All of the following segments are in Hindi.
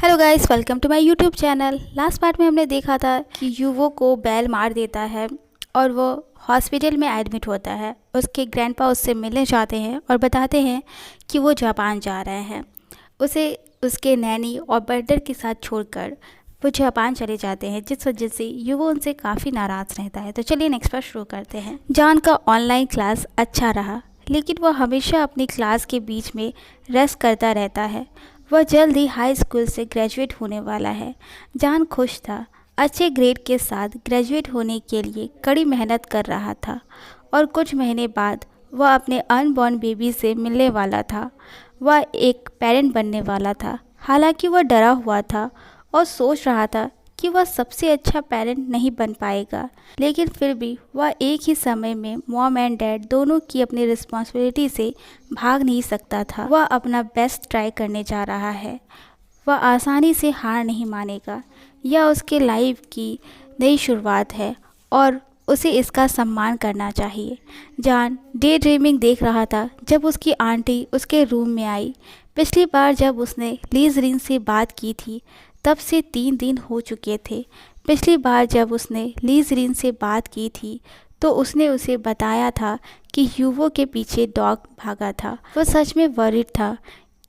Hello guys, welcome to my YouTube channel. Last part में हमने देखा था कि युवो को बैल मार देता है और वो हॉस्पिटल में एडमिट होता है। उसके ग्रैंडपा उससे मिलने जाते हैं और बताते हैं कि वो जापान जा रहे हैं। उसे उसके नैनी और ब्रदर के साथ छोड़कर वो जापान चले जाते हैं, जिस वजह से युवो उनसे काफ़ी नाराज़ रहता है। तो चलिए नेक्स्ट पार्ट शुरू करते हैं। जॉन का ऑनलाइन क्लास अच्छा रहा, लेकिन वह हमेशा अपनी क्लास के बीच में रेस्ट करता रहता है। वह जल्द ही हाई स्कूल से ग्रेजुएट होने वाला है। जॉन खुश था, अच्छे ग्रेड के साथ ग्रेजुएट होने के लिए कड़ी मेहनत कर रहा था और कुछ महीने बाद वह अपने अनबॉर्न बेबी से मिलने वाला था। वह एक पेरेंट बनने वाला था। हालांकि वह डरा हुआ था और सोच रहा था कि वह सबसे अच्छा पेरेंट नहीं बन पाएगा, लेकिन फिर भी वह एक ही समय में मॉम एंड डैड दोनों की अपनी रिस्पॉन्सिबिलिटी से भाग नहीं सकता था। वह अपना बेस्ट ट्राई करने जा रहा है। वह आसानी से हार नहीं मानेगा। यह उसके लाइफ की नई शुरुआत है और उसे इसका सम्मान करना चाहिए। जॉन डे ड्रीमिंग देख रहा था जब उसकी आंटी उसके रूम में आई। पिछली बार जब उसने लीज रिन से बात की थी तब से 3 दिन हो चुके थे। पिछली बार जब उसने लीज रिन से बात की थी तो उसने उसे बताया था कि युवो के पीछे डॉग भागा था। वह सच में वरिड था,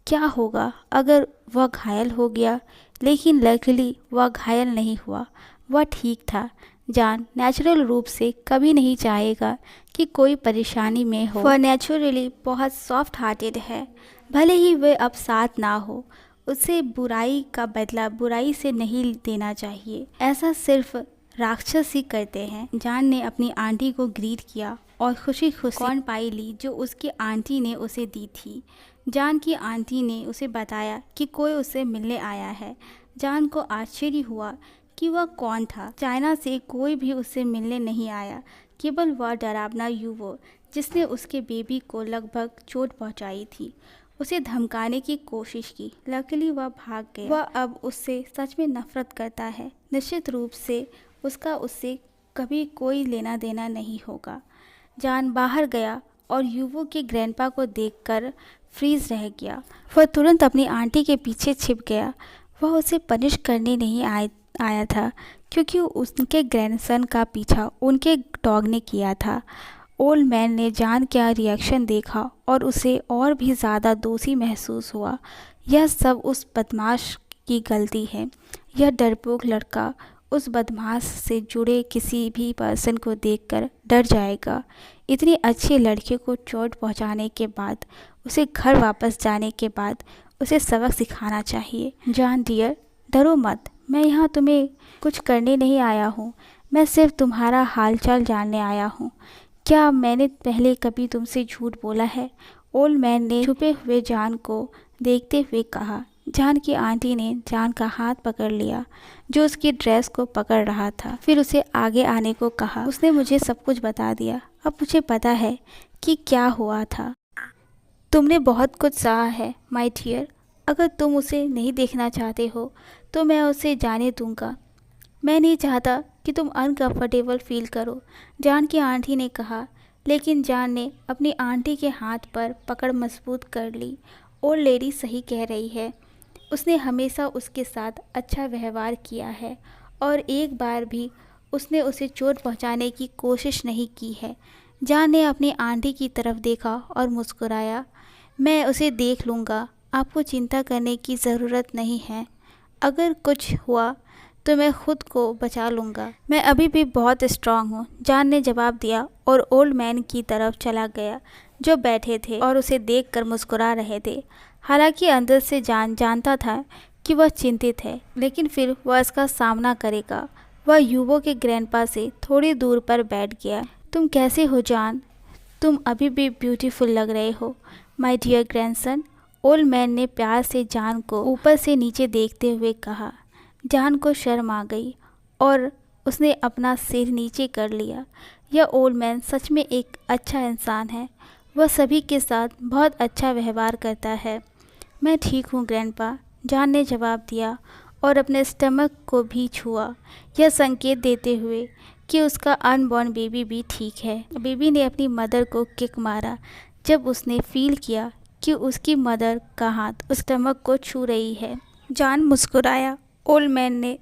क्या होगा अगर वह घायल हो गया, लेकिन लकीली वह घायल नहीं हुआ। वह ठीक था। जॉन नेचुरल रूप से कभी नहीं चाहेगा कि कोई परेशानी में हो। वह नेचुरली बहुत सॉफ्ट हार्टेड है। भले ही वे अब साथ ना हो, उसे बुराई का बदला बुराई से नहीं देना चाहिए। ऐसा सिर्फ राक्षस ही करते हैं। जॉन ने अपनी आंटी को ग्रीट किया और खुशी खुशी कॉर्न पाई ली जो उसकी आंटी ने उसे दी थी। जॉन की आंटी ने उसे बताया कि कोई उसे मिलने आया है। जॉन को आश्चर्य हुआ कि वह कौन था। चाइना से कोई भी उससे मिलने नहीं आया, केवल वह डरावना युवो जिसने उसके बेबी को लगभग चोट पहुंचाई थी। उसे धमकाने की कोशिश की, लकीली वह भाग गया। वह अब उससे सच में नफरत करता है। निश्चित रूप से उसका उससे कभी कोई लेना देना नहीं होगा। जॉन बाहर गया और युवो के ग्रैंडपा को देखकर फ्रीज रह गया। वह तुरंत अपनी आंटी के पीछे छिप गया। वह उसे पनिश करने नहीं आया था, क्योंकि उनके ग्रैंडसन का पीछा उनके डॉग ने किया था। ओल्ड मैन ने जॉन का रिएक्शन देखा और उसे और भी ज़्यादा दोषी महसूस हुआ। यह सब उस बदमाश की गलती है। यह डरपोक लड़का उस बदमाश से जुड़े किसी भी पर्सन को देखकर डर जाएगा। इतनी अच्छी लड़के को चोट पहुंचाने के बाद उसे घर वापस जाने के बाद उसे सबक सिखाना चाहिए। जॉन डियर, डरो मत। मैं यहाँ तुम्हें कुछ करने नहीं आया हूँ। मैं सिर्फ तुम्हारा हालचाल जानने आया हूँ। क्या मैंने पहले कभी तुमसे झूठ बोला है? ओल्ड मैन ने छुपे हुए जॉन को देखते हुए कहा। जॉन की आंटी ने जॉन का हाथ पकड़ लिया जो उसकी ड्रेस को पकड़ रहा था, फिर उसे आगे आने को कहा। उसने मुझे सब कुछ बता दिया। अब मुझे पता है कि क्या हुआ था। तुमने बहुत कुछ सहा है माय डियर। अगर तुम उसे नहीं देखना चाहते हो तो मैं उसे जाने दूंगा। मैं नहीं चाहता कि तुम अनकंफर्टेबल फील करो, जॉन की आंटी ने कहा। लेकिन जॉन ने अपनी आंटी के हाथ पर पकड़ मजबूत कर ली। ओल्ड लेडी सही कह रही है। उसने हमेशा उसके साथ अच्छा व्यवहार किया है और एक बार भी उसने उसे चोट पहुंचाने की कोशिश नहीं की है। जॉन ने अपनी आंटी की तरफ देखा और मुस्कुराया। मैं उसे देख लूँगा, आपको चिंता करने की ज़रूरत नहीं है। अगर कुछ हुआ तो मैं खुद को बचा लूँगा। मैं अभी भी बहुत स्ट्रांग हूँ, जॉन ने जवाब दिया और ओल्ड मैन की तरफ चला गया जो बैठे थे और उसे देखकर मुस्कुरा रहे थे। हालांकि अंदर से जॉन जानता था कि वह चिंतित है, लेकिन फिर वह इसका सामना करेगा। वह युवो के ग्रैंडपा से थोड़ी दूर पर बैठ गया। तुम कैसे हो जॉन? तुम अभी भी ब्यूटीफुल लग रहे हो my dear grandson. Old man ने प्यार से जॉन को ऊपर से नीचे देखते हुए कहा। जॉन को शर्म आ गई और उसने अपना सिर नीचे कर लिया। यह ओल्ड मैन सच में एक अच्छा इंसान है। वह सभी के साथ बहुत अच्छा व्यवहार करता है। मैं ठीक हूँ ग्रैंडपा, जॉन ने जवाब दिया और अपने स्टमक को भी छुआ, यह संकेत देते हुए कि उसका अनबॉर्न बेबी भी ठीक है। बेबी ने अपनी मदर को किक मारा जब उसने फील किया कि उसकी मदर का हाथ उस स्टमक को छू रही है। जान मुस्कुराया। ओल्ड मैन ने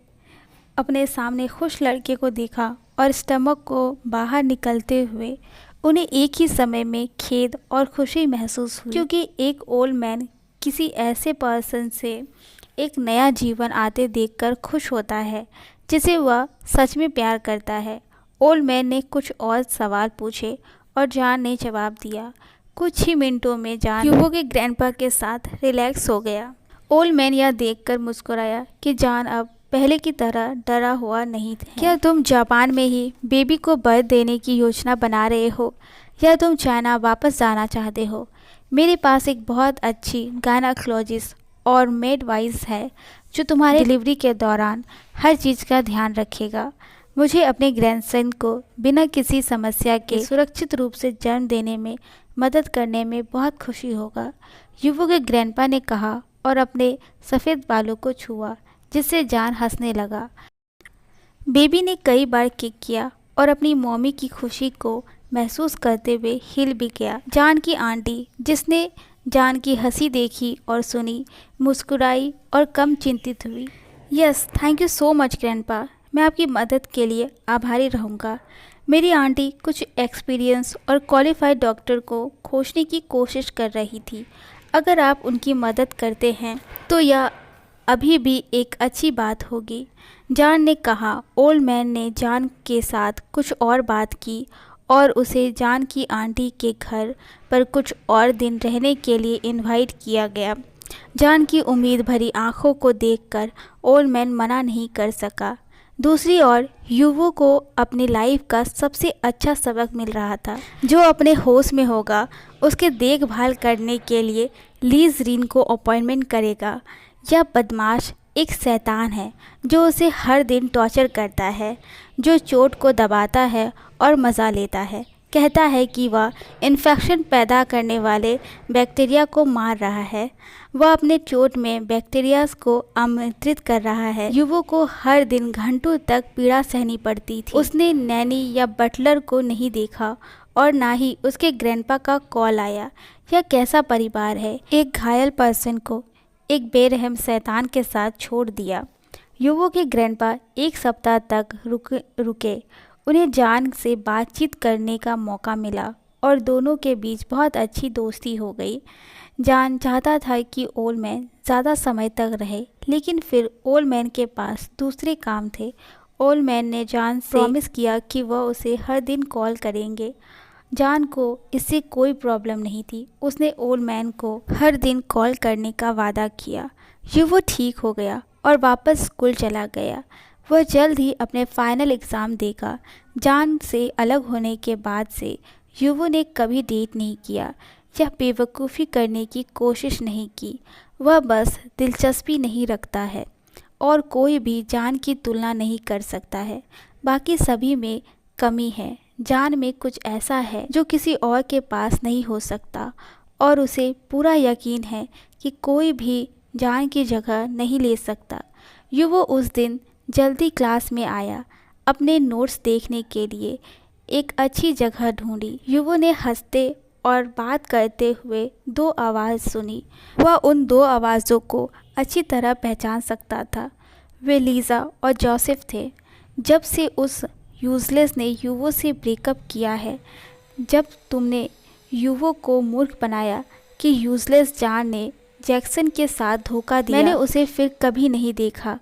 अपने सामने खुश लड़के को देखा और स्टमक को बाहर निकलते हुए उन्हें एक ही समय में खेद और खुशी महसूस हुई, क्योंकि एक ओल्ड मैन किसी ऐसे पर्सन से एक नया जीवन आते देखकर खुश होता है जिसे वह सच में प्यार करता है। ओल्ड मैन ने कुछ और सवाल पूछे और जान ने जवाब दिया। कुछ ही मिनटों में जान युवो के ग्रैंडपा के साथ रिलैक्स हो गया। ओल्ड मैन यह देखकर मुस्कुराया कि जान अब पहले की तरह डरा हुआ नहीं था। क्या तुम जापान में ही बेबी को बर्थ देने की योजना बना रहे हो या तुम चाइना वापस जाना चाहते हो? मेरे पास एक बहुत अच्छी गायनेकोलॉजिस्ट और मिडवाइफ है जो तुम्हारे डिलीवरी के दौरान हर चीज़ का ध्यान रखेगा। मुझे अपने ग्रैंडसन को बिना किसी समस्या के सुरक्षित रूप से जन्म देने में मदद करने में बहुत खुशी होगा, युवो के ग्रैंडपा ने कहा और अपने सफ़ेद बालों को छुआ, जिससे जान हंसने लगा। बेबी ने कई बार किक किया और अपनी मम्मी की खुशी को महसूस करते हुए हिल भी गया। जान की आंटी, जिसने जान की हंसी देखी और सुनी, मुस्कुराई और कम चिंतित हुई। Yes, thank you so much grandpa, मैं आपकी मदद के लिए आभारी रहूँगा। मेरी आंटी कुछ एक्सपीरियंस और क्वालिफाइड डॉक्टर को खोजने की कोशिश कर रही थी। अगर आप उनकी मदद करते हैं तो यह अभी भी एक अच्छी बात होगी, जान ने कहा। ओल्ड मैन ने जान के साथ कुछ और बात की और उसे जान की आंटी के घर पर कुछ और दिन रहने के लिए इनवाइट किया गया। जान की उम्मीद भरी आंखों को देखकर ओल्ड मैन मना नहीं कर सका। दूसरी ओर युवो को अपनी लाइफ का सबसे अच्छा सबक मिल रहा था। जो अपने होश में होगा उसके देखभाल करने के लिए लीज रिन को अपॉइंटमेंट करेगा। यह बदमाश एक शैतान है जो उसे हर दिन टॉर्चर करता है, जो चोट को दबाता है और मज़ा लेता है। कहता है कि वह इन्फेक्शन पैदा करने वाले बैक्टीरिया को मार रहा है। वह अपने चोट में बैक्टीरियाज को आमंत्रित कर रहा है। युवो को हर दिन घंटों तक पीड़ा सहनी पड़ती थी। उसने नैनी या बटलर को नहीं देखा और ना ही उसके ग्रैंडपा का कॉल आया। यह कैसा परिवार है? एक घायल पर्सन को एक बेरहम शैतान के साथ छोड़ दिया। युवो के ग्रैंडपा एक सप्ताह तक रुके। उन्हें जान से बातचीत करने का मौका मिला और दोनों के बीच बहुत अच्छी दोस्ती हो गई। जान चाहता था कि ओल्ड मैन ज़्यादा समय तक रहे, लेकिन फिर ओल्ड मैन के पास दूसरे काम थे। ओल्ड मैन ने जान से प्रॉमिस किया कि वह उसे हर दिन कॉल करेंगे। जान को इससे कोई प्रॉब्लम नहीं थी। उसने ओल्ड मैन को हर दिन कॉल करने का वादा किया। युवो ठीक हो गया और वापस स्कूल चला गया। वह जल्द ही अपने फाइनल एग्ज़ाम देगा। जान से अलग होने के बाद से युवो ने कभी डेट नहीं किया या बेवकूफ़ी करने की कोशिश नहीं की। वह बस दिलचस्पी नहीं रखता है और कोई भी जान की तुलना नहीं कर सकता है। बाकी सभी में कमी है। जान में कुछ ऐसा है जो किसी और के पास नहीं हो सकता और उसे पूरा यकीन है कि कोई भी जान की जगह नहीं ले सकता। युवो उस दिन जल्दी क्लास में आया। अपने नोट्स देखने के लिए एक अच्छी जगह ढूंढी। युवो ने हंसते और बात करते हुए दो आवाज़ सुनी। वह उन दो आवाज़ों को अच्छी तरह पहचान सकता था। वे लीज़ा और जोसेफ थे। जब से उस यूजलेस ने युवो से ब्रेकअप किया है, जब तुमने युवो को मूर्ख बनाया कि यूजलेस जान ने जैक्सन के साथ धोखा दिया, मैंने उसे फिर कभी नहीं देखा।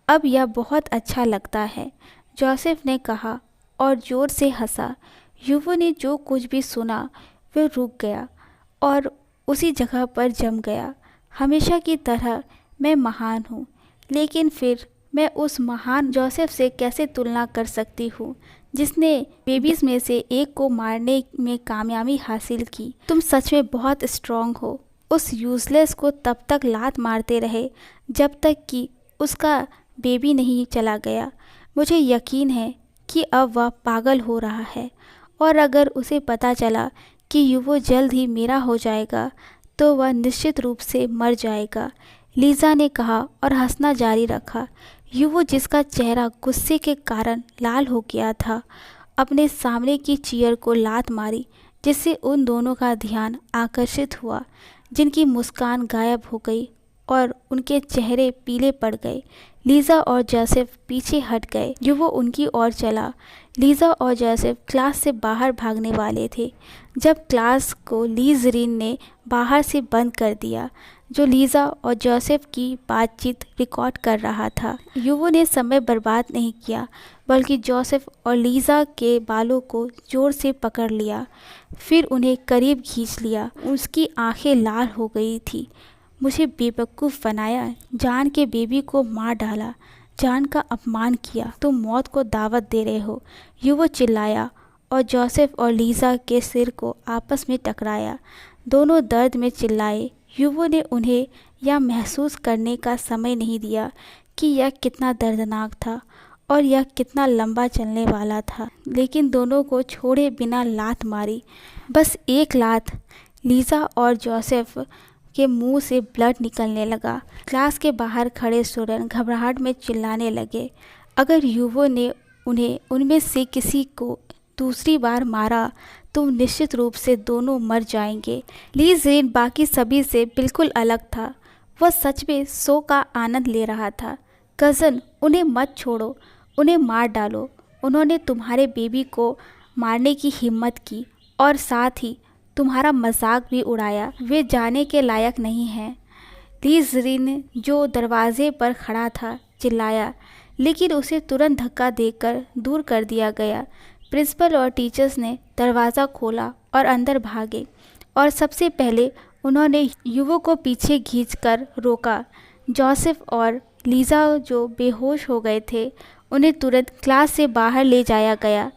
अब यह बहुत अच्छा लगता है, जोसेफ ने कहा और ज़ोर से हंसा। युवो ने जो कुछ भी सुना वह रुक गया और उसी जगह पर जम गया। हमेशा की तरह मैं महान हूँ, लेकिन फिर मैं उस महान जोसेफ से कैसे तुलना कर सकती हूँ जिसने बेबीज़ में से एक को मारने में कामयाबी हासिल की। तुम सच में बहुत स्ट्रांग हो। उस यूजलेस को तब तक लात मारते रहे जब तक कि उसका बेबी नहीं चला गया। मुझे यकीन है कि अब वह पागल हो रहा है और अगर उसे पता चला कि युवो जल्द ही मेरा हो जाएगा तो वह निश्चित रूप से मर जाएगा, लीज़ा ने कहा और हंसना जारी रखा। युवो, जिसका चेहरा गुस्से के कारण लाल हो गया था, अपने सामने की चेयर को लात मारी, जिससे उन दोनों का ध्यान आकर्षित हुआ, जिनकी मुस्कान गायब हो गई और उनके चेहरे पीले पड़ गए। लीज़ा और जोसेफ पीछे हट गए। युवो उनकी ओर चला। लीज़ा और जोसेफ क्लास से बाहर भागने वाले थे जब क्लास को लीज़रीन ने बाहर से बंद कर दिया, जो लीज़ा और जोसेफ की बातचीत रिकॉर्ड कर रहा था। युवो ने समय बर्बाद नहीं किया, बल्कि जोसेफ और लीज़ा के बालों को जोर से पकड़ लिया, फिर उन्हें करीब खींच लिया। उसकी आंखें लाल हो गई थी। मुझे बेवकूफ़ बनाया, जान के बेबी को मार डाला, जान का अपमान किया, तुम मौत को दावत दे रहे हो, युवो चिल्लाया और जोसेफ और लीज़ा के सिर को आपस में टकराया। दोनों दर्द में चिल्लाए। युवो ने उन्हें यह महसूस करने का समय नहीं दिया कि यह कितना दर्दनाक था और यह कितना लंबा चलने वाला था, लेकिन दोनों को छोड़े बिना लात मारी, बस एक लात। लीज़ा और जोसेफ के मुंह से ब्लड निकलने लगा। क्लास के बाहर खड़े स्टूडेंट घबराहट में चिल्लाने लगे। अगर युवो ने उन्हें उनमें से किसी को दूसरी बार मारा तो निश्चित रूप से दोनों मर जाएंगे। लीज़रीन बाकी सभी से बिल्कुल अलग था। वह सच में शो का आनंद ले रहा था। कज़न, उन्हें मत छोड़ो, उन्हें मार डालो। उन्होंने तुम्हारे बेबी को मारने की हिम्मत की और साथ ही तुम्हारा मजाक भी उड़ाया। वे जाने के लायक नहीं हैं। लीज़रीन, जो दरवाजे पर खड़ा था, चिल्लाया, लेकिन उसे तुरंत धक्का देकर दूर कर दिया गया। प्रिंसिपल और टीचर्स ने दरवाज़ा खोला और अंदर भागे और सबसे पहले उन्होंने युवो को पीछे खींचकर रोका। जोसेफ और लीज़ा, जो बेहोश हो गए थे, उन्हें तुरंत क्लास से बाहर ले जाया गया।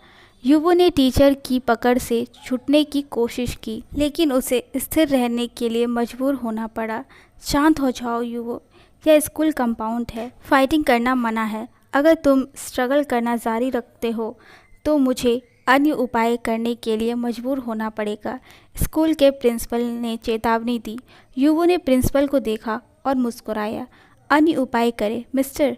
युवो ने टीचर की पकड़ से छूटने की कोशिश की, लेकिन उसे स्थिर रहने के लिए मजबूर होना पड़ा। शांत हो जाओ युवो, यह स्कूल कंपाउंड है, फाइटिंग करना मना है। अगर तुम स्ट्रगल करना जारी रखते हो तो मुझे अन्य उपाय करने के लिए मजबूर होना पड़ेगा, स्कूल के प्रिंसिपल ने चेतावनी दी। युवो ने प्रिंसिपल को देखा और मुस्कुराया। अन्य उपाय करें? मिस्टर,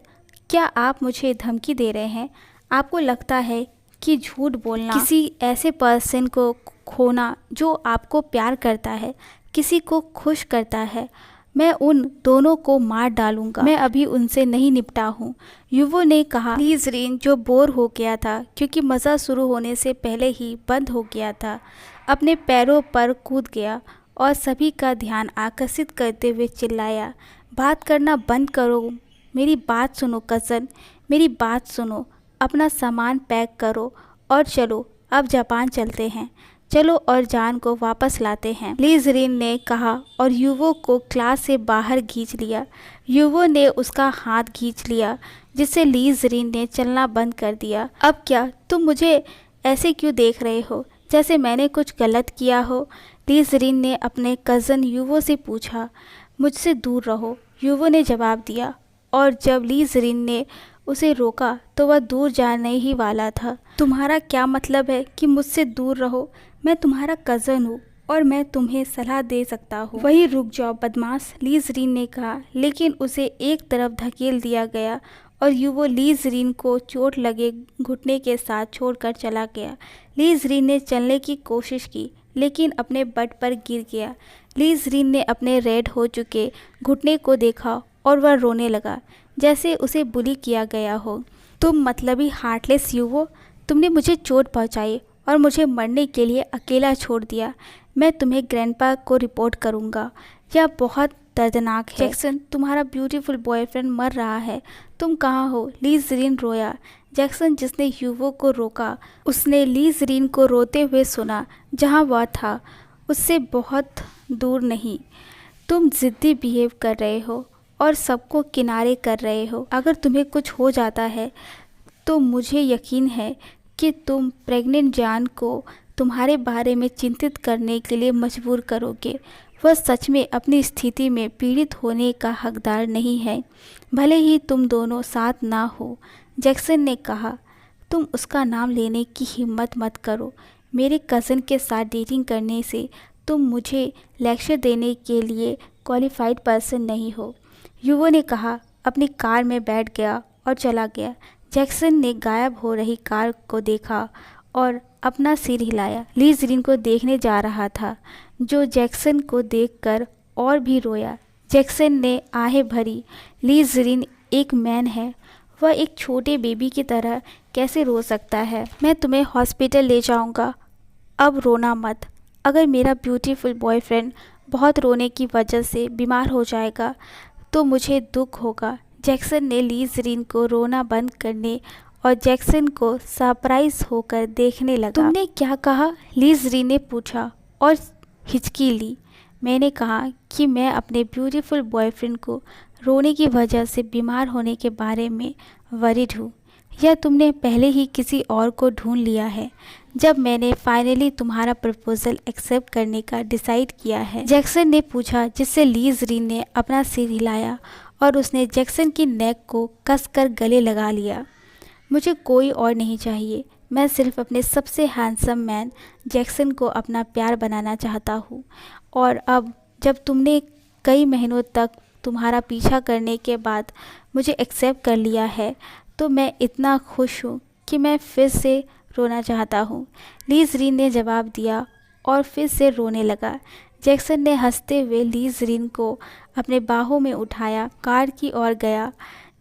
क्या आप मुझे धमकी दे रहे हैं? आपको लगता है कि झूठ बोलना, किसी ऐसे पर्सन को खोना जो आपको प्यार करता है, किसी को खुश करता है, मैं उन दोनों को मार डालूंगा। मैं अभी उनसे नहीं निपटा हूँ, युवो ने कहा। लीज़रीन, जो बोर हो गया था क्योंकि मज़ा शुरू होने से पहले ही बंद हो गया था, अपने पैरों पर कूद गया और सभी का ध्यान आकर्षित करते हुए चिल्लाया, बात करना बंद करो, मेरी बात सुनो कज़न, मेरी बात सुनो, अपना सामान पैक करो और चलो, अब जापान चलते हैं, चलो और जान को वापस लाते हैं, लीज़रीन ने कहा और युवो को क्लास से बाहर खींच लिया। युवो ने उसका हाथ खींच लिया, जिससे लीज़रीन ने चलना बंद कर दिया। अब क्या तुम मुझे ऐसे क्यों देख रहे हो, जैसे मैंने कुछ गलत किया हो? लीज़रीन ने अपने कज़न युवो से पूछा। मुझसे दूर रहो, युवो ने जवाब दिया, और जब लीज़रीन ने उसे रोका तो वह दूर जाने ही वाला था। तुम्हारा क्या मतलब है कि मुझसे दूर रहो? मैं तुम्हारा कज़न हूँ और मैं तुम्हें सलाह दे सकता हूँ। वही रुक जाओ बदमाश, लीज़रीन ने कहा, लेकिन उसे एक तरफ धकेल दिया गया और युवो लीज़रीन को चोट लगे घुटने के साथ छोड़कर चला गया। लीज़रीन ने चलने की कोशिश की, लेकिन अपने बट पर गिर गया। लीज़रीन ने अपने रेड हो चुके घुटने को देखा और वह रोने लगा, जैसे उसे बुली किया गया हो। तुम मतलबी हार्टलेस युवो, तुमने मुझे चोट पहुंचाई और मुझे मरने के लिए अकेला छोड़ दिया। मैं तुम्हें ग्रैंडपा को रिपोर्ट करूंगा। यह बहुत दर्दनाक है। जैक्सन, तुम्हारा ब्यूटीफुल बॉयफ्रेंड मर रहा है, तुम कहाँ हो? लीज़रीन रोया। जैक्सन, जिसने युवो को रोका, उसने लीज़रीन को रोते हुए सुना। जहाँ वह था उससे बहुत दूर नहीं। तुम ज़िद्दी बिहेव कर रहे हो और सबको किनारे कर रहे हो। अगर तुम्हें कुछ हो जाता है तो मुझे यकीन है कि तुम प्रेग्नेंट जान को तुम्हारे बारे में चिंतित करने के लिए मजबूर करोगे। वह सच में अपनी स्थिति में पीड़ित होने का हकदार नहीं है, भले ही तुम दोनों साथ ना हो। जैक्सन ने कहा, तुम उसका नाम लेने की हिम्मत मत करो। मेरे कज़न के साथ डेटिंग करने से तुम मुझे लेक्चर देने के लिए क्वालिफाइड पर्सन नहीं हो, युवो ने कहा। अपनी कार में बैठ गया और चला गया। जैक्सन ने गायब हो रही कार को देखा और अपना सिर हिलाया। लीज़रीन को देखने जा रहा था, जो जैक्सन को देखकर और भी रोया। जैक्सन ने आहें भरी। ली ज़रीन एक मैन है, वह एक छोटे बेबी की तरह कैसे रो सकता है। मैं तुम्हें हॉस्पिटल ले जाऊंगा, अब रोना मत। अगर मेरा ब्यूटीफुल बॉयफ्रेंड बहुत रोने की वजह से बीमार हो जाएगा तो मुझे दुख होगा। जैक्सन ने ली ज़रीन को रोना बंद करने और जैक्सन को सरप्राइज होकर देखने लगा। तुमने क्या कहा? ली ज़रीन ने पूछा और हिचकी ली। मैंने कहा कि मैं अपने ब्यूटीफुल बॉयफ्रेंड को रोने की वजह से बीमार होने के बारे में वरीड हूँ। या तुमने पहले ही किसी और को ढूंढ लिया है जब मैंने फाइनली तुम्हारा प्रपोजल एक्सेप्ट करने का डिसाइड किया है? जैक्सन ने पूछा, जिससे ली ज़रीन ने अपना सिर हिलाया और उसने जैक्सन की नेक को कसकर गले लगा लिया। मुझे कोई और नहीं चाहिए, मैं सिर्फ अपने सबसे हैंडसम मैन जैक्सन को अपना प्यार बनाना चाहता हूँ। और अब जब तुमने कई महीनों तक तुम्हारा पीछा करने के बाद मुझे एक्सेप्ट कर लिया है तो मैं इतना खुश हूँ कि मैं फिर से रोना चाहता हूँ। ली ज़रीन ने जवाब दिया और फिर से रोने लगा। जैक्सन ने हंसते हुए ली ज़रीन को अपने बाहों में उठाया, कार की ओर गया।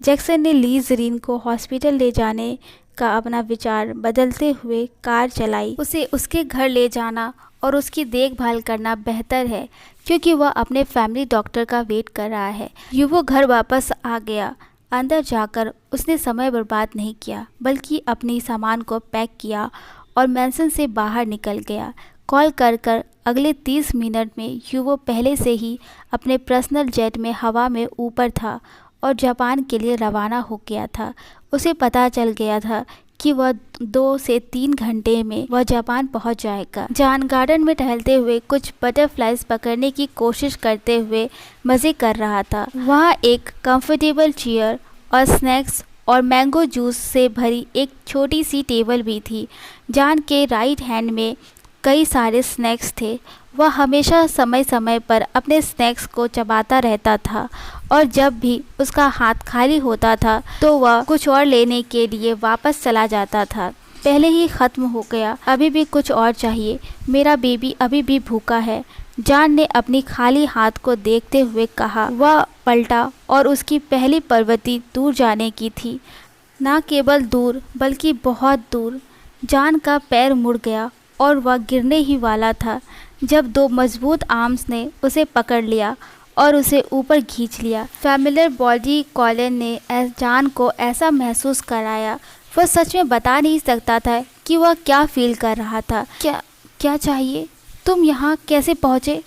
जैक्सन ने ली ज़रीन को हॉस्पिटल ले जाने का अपना विचार बदलते हुए कार चलाई। उसे उसके घर ले जाना और उसकी देखभाल करना बेहतर है क्योंकि वह अपने फैमिली डॉक्टर का वेट कर रहा है। युवो घर वापस आ गया। अंदर जाकर उसने समय बर्बाद नहीं किया बल्कि अपनी सामान को पैक किया और मैंसन से बाहर निकल गया। कॉल कर कर अगले 30 मिनट में युवो पहले से ही अपने पर्सनल जेट में हवा में ऊपर था और जापान के लिए रवाना हो गया था। उसे पता चल गया था कि वह 2 से 3 घंटे में वह जापान पहुंच जाएगा। जान गार्डन में टहलते हुए कुछ बटरफ्लाइज पकड़ने की कोशिश करते हुए मज़े कर रहा था। वहाँ एक कंफर्टेबल चेयर और स्नैक्स और मैंगो जूस से भरी एक छोटी सी टेबल भी थी। जान के राइट हैंड में कई सारे स्नैक्स थे। वह हमेशा समय समय पर अपने स्नैक्स को चबाता रहता था और जब भी उसका हाथ खाली होता था तो वह कुछ और लेने के लिए वापस चला जाता था। पहले ही ख़त्म हो गया, अभी भी कुछ और चाहिए, मेरा बेबी अभी भी भूखा है। जान ने अपनी खाली हाथ को देखते हुए कहा। वह पलटा और उसकी पहली प्रवृत्ति दूर जाने की थी। ना केवल दूर बल्कि बहुत दूर। जान का पैर मुड़ गया और वह गिरने ही वाला था जब 2 मजबूत आर्म्स ने उसे पकड़ लिया और उसे ऊपर खींच लिया। फैमिलियर बॉडी कॉलन ने जान को ऐसा महसूस कराया। वह सच में बता नहीं सकता था कि वह क्या फील कर रहा था। क्या चाहिए? तुम यहाँ कैसे पहुँचे?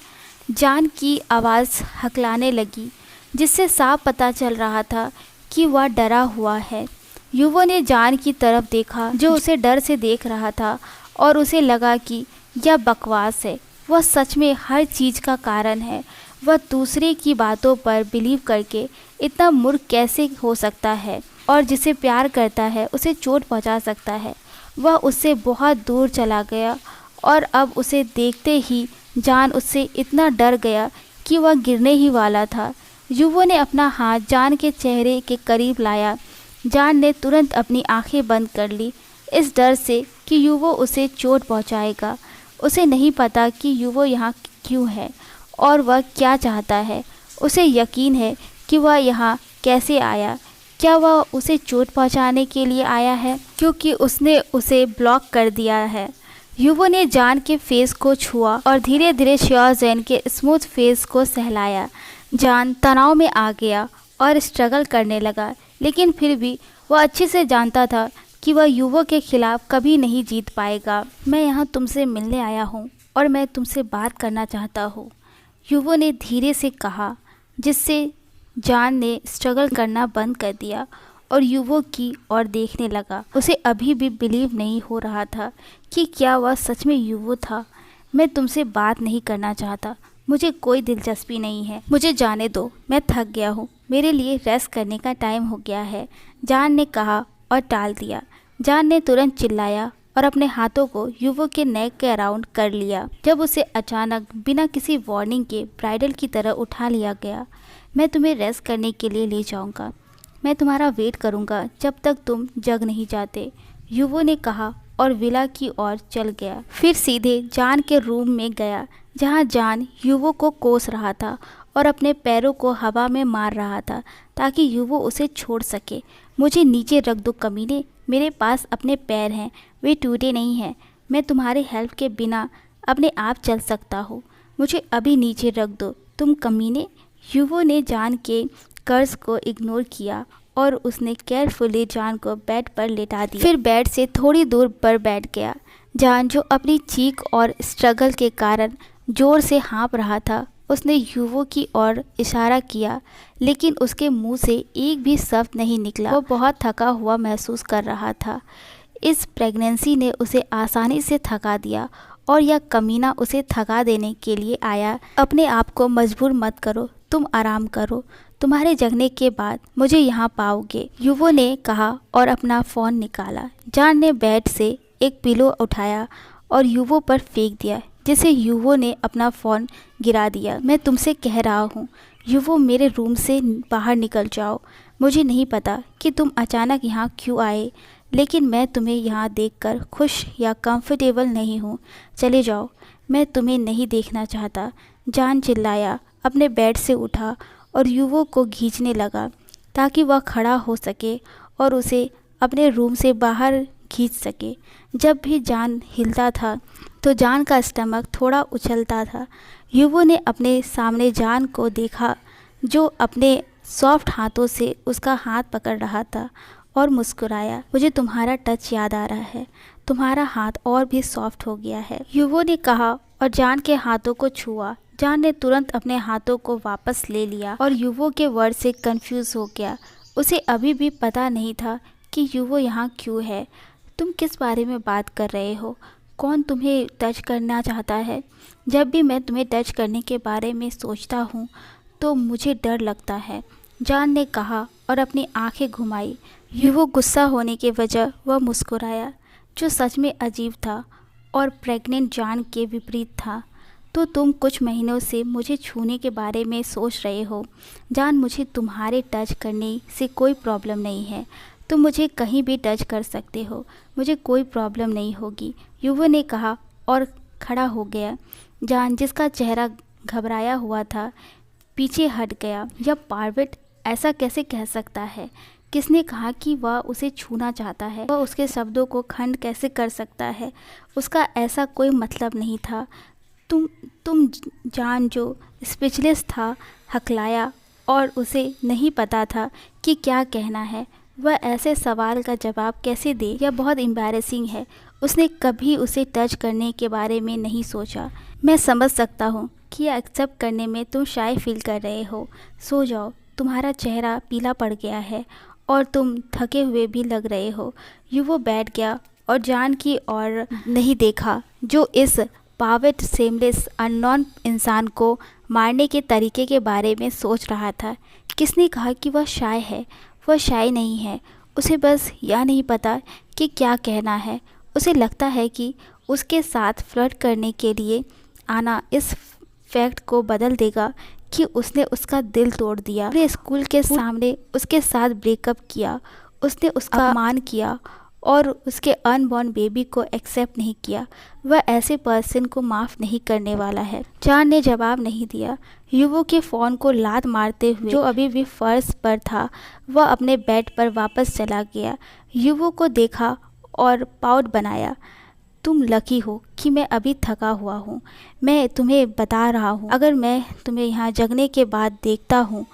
जान की आवाज़ हकलाने लगी जिससे साफ पता चल रहा था कि वह डरा हुआ है। युवो ने जान की तरफ देखा जो उसे डर से देख रहा था और उसे लगा कि यह बकवास है। वह सच में हर चीज़ का कारण है। वह दूसरे की बातों पर बिलीव करके इतना मूर्ख कैसे हो सकता है और जिसे प्यार करता है उसे चोट पहुंचा सकता है। वह उससे बहुत दूर चला गया और अब उसे देखते ही जान उससे इतना डर गया कि वह गिरने ही वाला था। युवो ने अपना हाथ जान के चेहरे के करीब लाया। जान ने तुरंत अपनी आंखें बंद कर ली इस डर से कि युवो उसे चोट पहुंचाएगा। उसे नहीं पता कि युवो यहाँ क्यों है और वह क्या चाहता है। उसे यकीन है कि वह यहाँ कैसे आया। क्या वह उसे चोट पहुंचाने के लिए आया है? क्योंकि उसने उसे ब्लॉक कर दिया है। युवो ने जान के फेस को छुआ और धीरे धीरे श्योरजैन के स्मूथ फेस को सहलाया। जान तनाव में आ गया और स्ट्रगल करने लगा, लेकिन फिर भी वह अच्छे से जानता था कि वह युवो के खिलाफ कभी नहीं जीत पाएगा। मैं यहाँ तुमसे मिलने आया हूँ और मैं तुमसे बात करना चाहता हूँ, युवो ने धीरे से कहा, जिससे जान ने स्ट्रगल करना बंद कर दिया और युवो की ओर देखने लगा। उसे अभी भी बिलीव नहीं हो रहा था कि क्या वह सच में युवो था। मैं तुमसे बात नहीं करना चाहता, मुझे कोई दिलचस्पी नहीं है, मुझे जाने दो, मैं थक गया हूँ, मेरे लिए रेस्ट करने का टाइम हो गया है, जान ने कहा और टाल दिया। जान ने तुरंत चिल्लाया और अपने हाथों को युवो के नेक के अराउंड कर लिया। जब उसे अचानक बिना किसी वार्निंग के ब्राइडल की तरह उठा लिया गया। मैं तुम्हें रेस्ट करने के लिए ले जाऊंगा, मैं तुम्हारा वेट करूंगा जब तक तुम जग नहीं जाते, युवो ने कहा और विला की ओर चल गया। फिर सीधे जान के रूम में गया जहां जान युवो को कोस रहा था और अपने पैरों को हवा में मार रहा था ताकि युवो उसे छोड़ सके। मुझे नीचे रख दो कमीने, मेरे पास अपने पैर हैं, वे टूटे नहीं हैं। मैं तुम्हारे हेल्प के बिना अपने आप चल सकता हूँ। मुझे अभी नीचे रख दो तुम कमीने। युवो ने जान के कर्ज को इग्नोर किया और उसने केयरफुली जान को बेड पर लेटा दिया। फिर बेड से थोड़ी दूर पर बैठ गया। जान, जो अपनी चीख और स्ट्रगल के कारण जोर से हाँफ रहा था, उसने युवो की ओर इशारा किया, लेकिन उसके मुंह से एक भी शब्द नहीं निकला। वो बहुत थका हुआ महसूस कर रहा था। इस प्रेगनेंसी ने उसे आसानी से थका दिया और यह कमीना उसे थका देने के लिए आया। अपने आप को मजबूर मत करो, तुम आराम करो, तुम्हारे जगने के बाद मुझे यहाँ पाओगे, युवो ने कहा और अपना फ़ोन निकाला। जान ने बेड से एक पिलो उठाया और युवो पर फेंक दिया, जिसे युवो ने अपना फ़ोन गिरा दिया। मैं तुमसे कह रहा हूँ युवो, मेरे रूम से बाहर निकल जाओ। मुझे नहीं पता कि तुम अचानक यहाँ क्यों आए, लेकिन मैं तुम्हें यहाँ देखकर खुश या कंफर्टेबल नहीं हूँ। चले जाओ, मैं तुम्हें नहीं देखना चाहता। जान चिल्लाया, अपने बेड से उठा और युवो को खींचने लगा ताकि वह खड़ा हो सके और उसे अपने रूम से बाहर खींच सके। जब भी जान हिलता था तो जान का स्टमक थोड़ा उछलता था। युवो ने अपने सामने जान को देखा, जो अपने सॉफ्ट हाथों से उसका हाथ पकड़ रहा था, और मुस्कुराया। मुझे तुम्हारा टच याद आ रहा है, तुम्हारा हाथ और भी सॉफ्ट हो गया है, युवो ने कहा और जान के हाथों को छुआ। जान ने तुरंत अपने हाथों को वापस ले लिया और युवो के वर्ड से कंफ्यूज हो गया। उसे अभी भी पता नहीं था कि युवो यहाँ क्यों है। तुम किस बारे में बात कर रहे हो? कौन तुम्हें टच करना चाहता है? जब भी मैं तुम्हें टच करने के बारे में सोचता हूँ तो मुझे डर लगता है, जान ने कहा और अपनी आंखें घुमाई। युवो गुस्सा होने के वजह वह मुस्कुराया, जो सच में अजीब था और प्रेग्नेंट जान के विपरीत था। तो तुम कुछ महीनों से मुझे छूने के बारे में सोच रहे हो? जान, मुझे तुम्हारे टच करने से कोई प्रॉब्लम नहीं है। तुम मुझे कहीं भी टच कर सकते हो, मुझे कोई प्रॉब्लम नहीं होगी, युवो ने कहा और खड़ा हो गया। जान, जिसका चेहरा घबराया हुआ था, पीछे हट गया। यह पार्वेट ऐसा कैसे कह सकता है? किसने कहा कि वह उसे छूना चाहता है? वह उसके शब्दों को खंड कैसे कर सकता है? उसका ऐसा कोई मतलब नहीं था। तुम जान, जो स्पीचलेस था, हकलाया और उसे नहीं पता था कि क्या कहना है। वह ऐसे सवाल का जवाब कैसे दे? यह बहुत एम्बैरेसिंग है। उसने कभी उसे टच करने के बारे में नहीं सोचा। मैं समझ सकता हूँ कि यह एक्सेप्ट करने में तुम शाय फील कर रहे हो। सो जाओ, तुम्हारा चेहरा पीला पड़ गया है और तुम थके हुए भी लग रहे हो। युवो बैठ गया और जान की ओर नहीं देखा, जो इस पावेट सेमलेस अननोन इंसान को मारने के तरीके के बारे में सोच रहा था। किसने कहा कि वह शाय है? वह शाय नहीं है। उसे बस यह नहीं पता कि क्या कहना है। उसे लगता है कि उसके साथ फ्लर्ट करने के लिए आना इस फैक्ट को बदल देगा कि उसने उसका दिल तोड़ दिया। पूरे स्कूल के सामने उसके साथ ब्रेकअप किया, उसने उसका अपमान किया और उसके अनबॉर्न बेबी को एक्सेप्ट नहीं किया। वह ऐसे पर्सन को माफ़ नहीं करने वाला है। जान ने जवाब नहीं दिया। युवो के फ़ोन को लात मारते हुए, जो अभी भी फर्श पर था, वह अपने बेड पर वापस चला गया। युवो को देखा और पाउट बनाया। तुम लकी हो कि मैं अभी थका हुआ हूँ। मैं तुम्हें बता रहा हूँ, अगर मैं तुम्हें यहाँ जगने के बाद देखता हूँ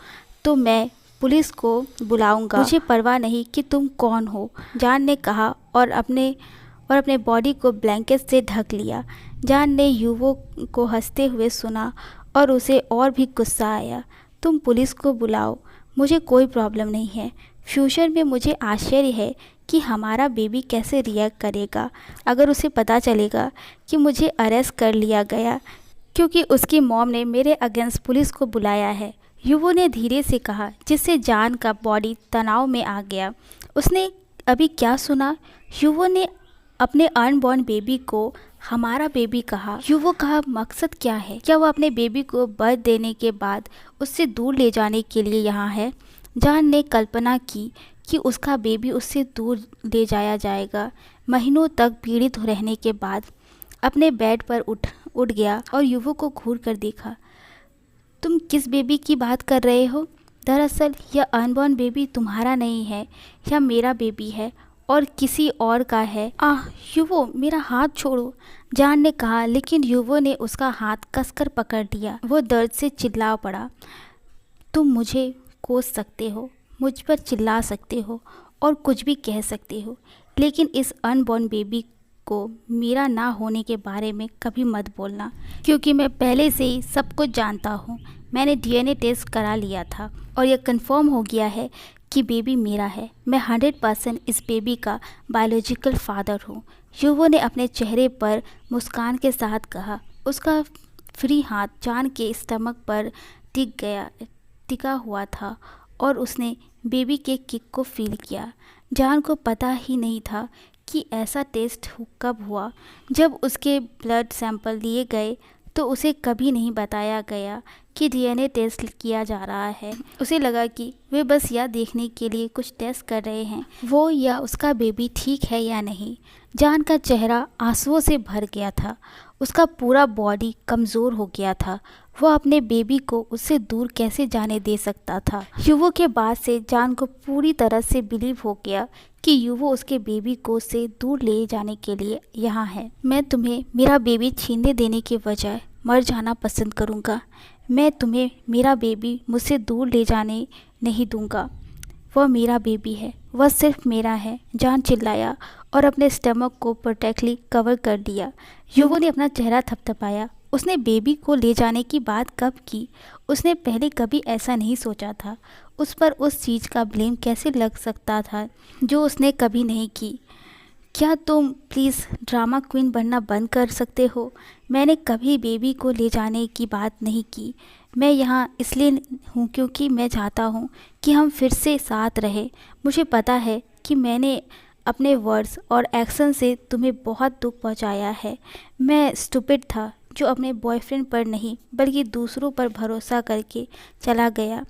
तो मैं पुलिस को बुलाऊंगा। मुझे परवाह नहीं कि तुम कौन हो, जान ने कहा और अपने बॉडी को ब्लैंकेट से ढक लिया। जान ने युवो को हंसते हुए सुना और उसे और भी गुस्सा आया। तुम पुलिस को बुलाओ, मुझे कोई प्रॉब्लम नहीं है। फ्यूचर में मुझे आश्चर्य है कि हमारा बेबी कैसे रिएक्ट करेगा अगर उसे पता चलेगा कि मुझे अरेस्ट कर लिया गया क्योंकि उसकी मॉम ने मेरे अगेंस्ट पुलिस को बुलाया है, युवो ने धीरे से कहा, जिससे जान का बॉडी तनाव में आ गया। उसने अभी क्या सुना? युवो ने अपने अनबॉर्न बेबी को हमारा बेबी कहा। युवो का मकसद क्या है? क्या वह अपने बेबी को बर्थ देने के बाद उससे दूर ले जाने के लिए यहाँ है? जान ने कल्पना की कि उसका बेबी उससे दूर ले जाया जाएगा। महीनों तक पीड़ित रहने के बाद अपने बेड पर उठ गया और युवो को घूर कर देखा। तुम किस बेबी की बात कर रहे हो? दरअसल यह अनबॉर्न बेबी तुम्हारा नहीं है, यह मेरा बेबी है और किसी और का है। आह युवो, मेरा हाथ छोड़ो, जान ने कहा, लेकिन युवो ने उसका हाथ कसकर पकड़ लिया। वो दर्द से चिल्ला पड़ा। तुम मुझे कोस सकते हो, मुझ पर चिल्ला सकते हो और कुछ भी कह सकते हो, लेकिन इस अनबॉर्न बेबी को मेरा ना होने के बारे में कभी मत बोलना, क्योंकि मैं पहले से ही सब कुछ जानता हूँ। मैंने डीएनए टेस्ट करा लिया था और यह कंफर्म हो गया है कि बेबी मेरा है। मैं 100% इस बेबी का बायोलॉजिकल फादर हूँ। युवो ने अपने चेहरे पर मुस्कान के साथ कहा। उसका फ्री हाथ जान के स्टमक पर टिका हुआ था और उसने बेबी के किक को फील किया। जान को पता ही नहीं था कि ऐसा टेस्ट कब हुआ। जब उसके ब्लड सैंपल लिए गए तो उसे कभी नहीं बताया गया कि डीएनए टेस्ट किया जा रहा है। उसे लगा कि वे बस यह देखने के लिए कुछ टेस्ट कर रहे हैं, वो या उसका बेबी ठीक है या नहीं। जान का चेहरा आंसुओं से भर गया था। उसका पूरा बॉडी कमज़ोर हो गया था। वो अपने बेबी को उससे दूर कैसे जाने दे सकता था। युवो के बाद से जान को पूरी तरह से बिलीव हो गया कि युवो उसके बेबी को से दूर ले जाने के लिए यहाँ है। मैं तुम्हें मेरा बेबी छीनने देने के बजाय मर जाना पसंद करूँगा। मैं तुम्हें मेरा बेबी मुझसे दूर ले जाने नहीं दूँगा। वह मेरा बेबी है, वह सिर्फ मेरा है, जान चिल्लाया और अपने स्टमक को प्रोटेक्टली कवर कर दिया। युवो ने अपना चेहरा थपथपाया। उसने बेबी को ले जाने की बात कब की? उसने पहले कभी ऐसा नहीं सोचा था। उस पर उस चीज़ का ब्लेम कैसे लग सकता था जो उसने कभी नहीं की। क्या तुम प्लीज़ ड्रामा क्वीन बनना बंद कर सकते हो? मैंने कभी बेबी को ले जाने की बात नहीं की। मैं यहाँ इसलिए हूँ क्योंकि मैं चाहता हूँ कि हम फिर से साथ रहें। मुझे पता है कि मैंने अपने वर्ड्स और एक्शन से तुम्हें बहुत दुख पहुँचाया है। मैं स्टूपिड था जो अपने बॉयफ्रेंड पर नहीं बल्कि दूसरों पर भरोसा करके चला गया।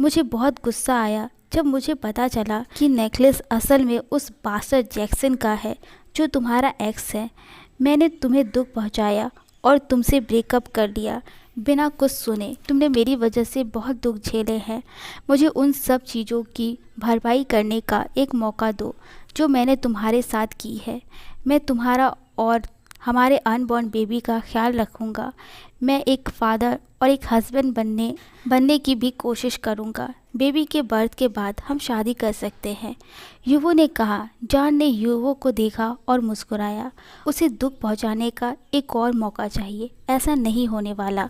मुझे बहुत गुस्सा आया जब मुझे पता चला कि नेकलेस असल में उस बास्टर जैक्सन का है जो तुम्हारा एक्स है। मैंने तुम्हें दुख पहुंचाया और तुमसे ब्रेकअप कर लिया बिना कुछ सुने। तुमने मेरी वजह से बहुत दुख झेले हैं। मुझे उन सब चीज़ों की भरपाई करने का एक मौका दो जो मैंने तुम्हारे साथ की है। मैं तुम्हारा और हमारे अनबॉर्न बेबी का ख्याल रखूँगा। मैं एक फ़ादर और एक हस्बैंड बनने की भी कोशिश करूँगा। बेबी के बर्थ के बाद हम शादी कर सकते हैं, युवो ने कहा। जान ने युवो को देखा और मुस्कुराया। उसे दुख पहुंचाने का एक और मौका चाहिए, ऐसा नहीं होने वाला।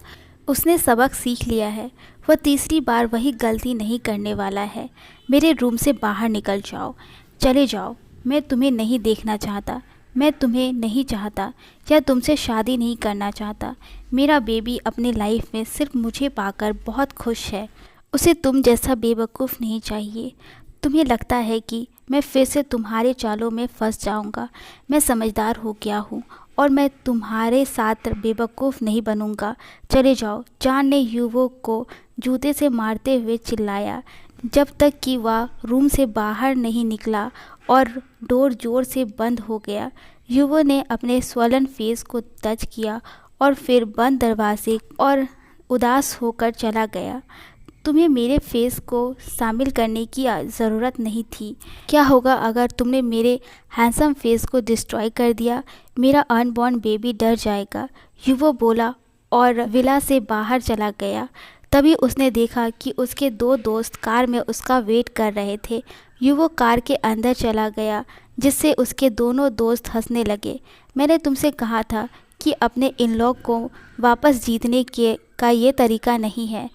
उसने सबक सीख लिया है। वह तीसरी बार वही गलती नहीं करने वाला है। मेरे रूम से बाहर निकल जाओ, चले जाओ। मैं तुम्हें नहीं देखना चाहता। मैं तुम्हें नहीं चाहता या तुमसे शादी नहीं करना चाहता। मेरा बेबी अपने लाइफ में सिर्फ मुझे पाकर बहुत खुश है। उसे तुम जैसा बेवकूफ़ नहीं चाहिए। तुम्हें लगता है कि मैं फिर से तुम्हारे चालों में फंस जाऊंगा। मैं समझदार हो गया हूँ और मैं तुम्हारे साथ बेवकूफ़ नहीं बनूंगा। चले जाओ। जान ने युवो को जूते से मारते हुए चिल्लाया जब तक कि वह रूम से बाहर नहीं निकला और डोर जोर से बंद हो गया। युवो ने अपने स्वलन फेस को टच किया और फिर बंद दरवाजे और उदास होकर चला गया। तुम्हें मेरे फेस को शामिल करने की ज़रूरत नहीं थी। क्या होगा अगर तुमने मेरे हैंडसम फेस को डिस्ट्रॉय कर दिया? मेरा अनबॉर्न बेबी डर जाएगा, युवो बोला और विला से बाहर चला गया। तभी उसने देखा कि उसके दो दोस्त कार में उसका वेट कर रहे थे। युवो कार के अंदर चला गया जिससे उसके दोनों दोस्त हंसने लगे। मैंने तुमसे कहा था कि अपने इन लॉ को वापस जीतने का ये तरीका नहीं है।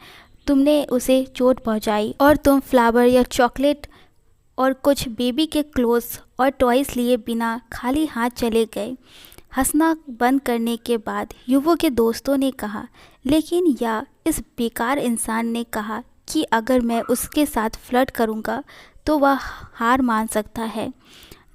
तुमने उसे चोट पहुंचाई और तुम फ्लावर या चॉकलेट और कुछ बेबी के क्लोथ्स और टॉयज़ लिए बिना खाली हाथ चले गए। हंसना बंद करने के बाद युवो के दोस्तों ने कहा, लेकिन या इस बेकार इंसान ने कहा कि अगर मैं उसके साथ फ्लर्ट करूँगा तो वह हार मान सकता है।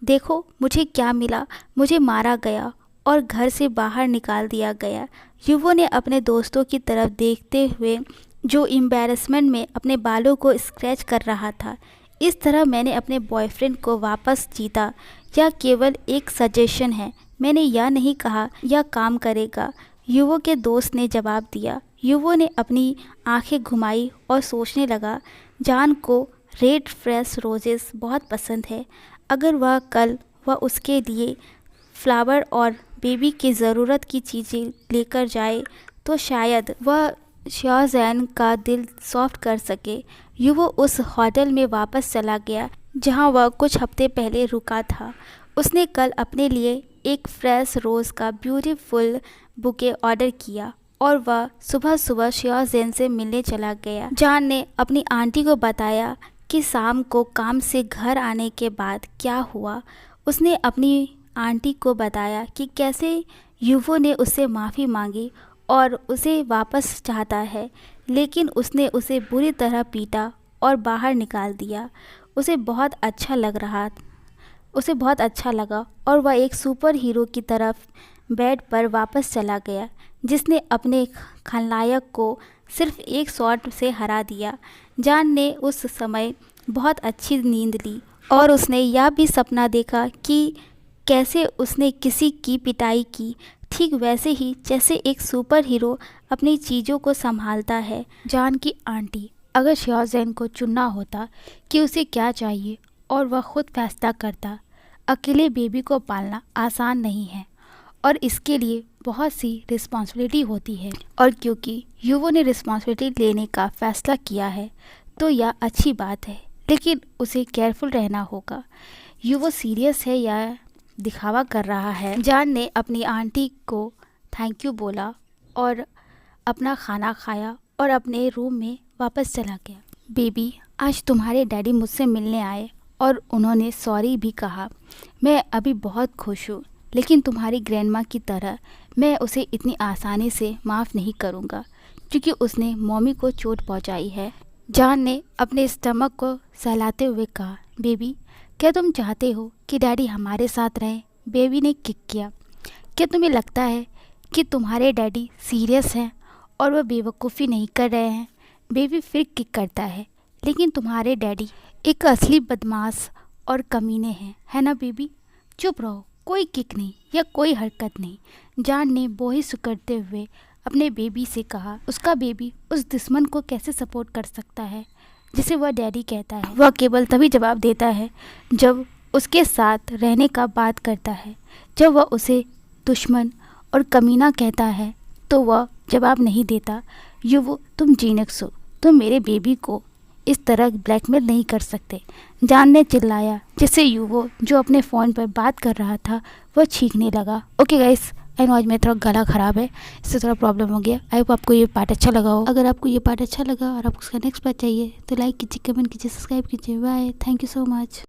देखो मुझे क्या मिला, मुझे मारा गया और घर से बाहर निकाल दिया गया। युवो ने अपने दोस्तों की तरफ देखते हुए जो एम्बैरेसमेंट में अपने बालों को स्क्रैच कर रहा था। इस तरह मैंने अपने बॉयफ्रेंड को वापस जीता। यह केवल एक सजेशन है, मैंने यह नहीं कहा यह काम करेगा। युवो के दोस्त ने जवाब दिया। युवो ने अपनी आंखें घुमाई और सोचने लगा, जान को रेड फ्रेश रोजेस बहुत पसंद है। अगर वह उसके लिए फ्लावर और बेबी की ज़रूरत की चीज़ें लेकर जाए तो शायद वह शाओजैन का दिल सॉफ्ट कर सके। युवो उस होटल में वापस चला गया जहां वह कुछ हफ्ते पहले रुका था। उसने कल अपने लिए एक फ्रेश रोज़ का ब्यूटीफुल बुके ऑर्डर किया और वह सुबह सुबह शाओजैन से मिलने चला गया। जान ने अपनी आंटी को बताया कि शाम को काम से घर आने के बाद क्या हुआ। उसने अपनी आंटी को बताया कि कैसे युवो ने उससे माफ़ी मांगी और उसे वापस चाहता है, लेकिन उसने उसे बुरी तरह पीटा और बाहर निकाल दिया। उसे बहुत अच्छा लगा और वह एक सुपर हीरो की तरफ बेड पर वापस चला गया, जिसने अपने खलनायक को सिर्फ एक शॉट से हरा दिया। जान ने उस समय बहुत अच्छी नींद ली और उसने यह भी सपना देखा कि कैसे उसने किसी की पिटाई की, ठीक वैसे ही जैसे एक सुपर हीरो अपनी चीज़ों को संभालता है। जान की आंटी, अगर शाओजैन को चुनना होता कि उसे क्या चाहिए और वह खुद फैसला करता। अकेले बेबी को पालना आसान नहीं है और इसके लिए बहुत सी रिस्पॉन्सिबिलिटी होती है, और क्योंकि युवो ने रिस्पॉन्सिबिलिटी लेने का फैसला किया है तो यह अच्छी बात है, लेकिन उसे केयरफुल रहना होगा। युवो सीरियस है या दिखावा कर रहा है? जान ने अपनी आंटी को थैंक यू बोला और अपना खाना खाया और अपने रूम में वापस चला गया। बेबी, आज तुम्हारे डैडी मुझसे मिलने आए और उन्होंने सॉरी भी कहा। मैं अभी बहुत खुश हूँ, लेकिन तुम्हारी ग्रैंडमा की तरह मैं उसे इतनी आसानी से माफ़ नहीं करूँगा, क्योंकि उसने मम्मी को चोट पहुँचाई है। जान ने अपने स्टमक को सहलाते हुए कहा, बेबी, क्या तुम चाहते हो कि डैडी हमारे साथ रहें? बेबी ने किक किया। क्या तुम्हें लगता है कि तुम्हारे डैडी सीरियस हैं और वह बेवकूफ़ी नहीं कर रहे हैं? बेबी फिर किक करता है, लेकिन तुम्हारे डैडी एक असली बदमाश और कमीने हैं, है ना बेबी? चुप रहो, कोई किक नहीं या कोई हरकत नहीं। जान ने बोही सुकड़ते हुए अपने बेबी से कहा। उसका बेबी उस दुश्मन को कैसे सपोर्ट कर सकता है जिसे वह डैडी कहता है? वह केवल तभी जवाब देता है जब उसके साथ रहने का बात करता है। जब वह उसे दुश्मन और कमीना कहता है तो वह जवाब नहीं देता। युवो, तुम जीनियस हो, तुम मेरे बेबी को इस तरह ब्लैकमेल नहीं कर सकते। जान ने चिल्लाया, जिससे युवो जो अपने फ़ोन पर बात कर रहा था वह चीखने लगा। ओके गाइस, आई नो आज मेरा थोड़ा गला ख़राब है, इससे थोड़ा प्रॉब्लम हो गया। आई होप आपको ये पार्ट अच्छा लगा हो। अगर आपको ये पार्ट अच्छा लगा और आपको उसका नेक्स्ट पार्ट चाहिए तो लाइक कीजिए, कमेंट कीजिए, सब्सक्राइब कीजिए। Bye, thank you so much.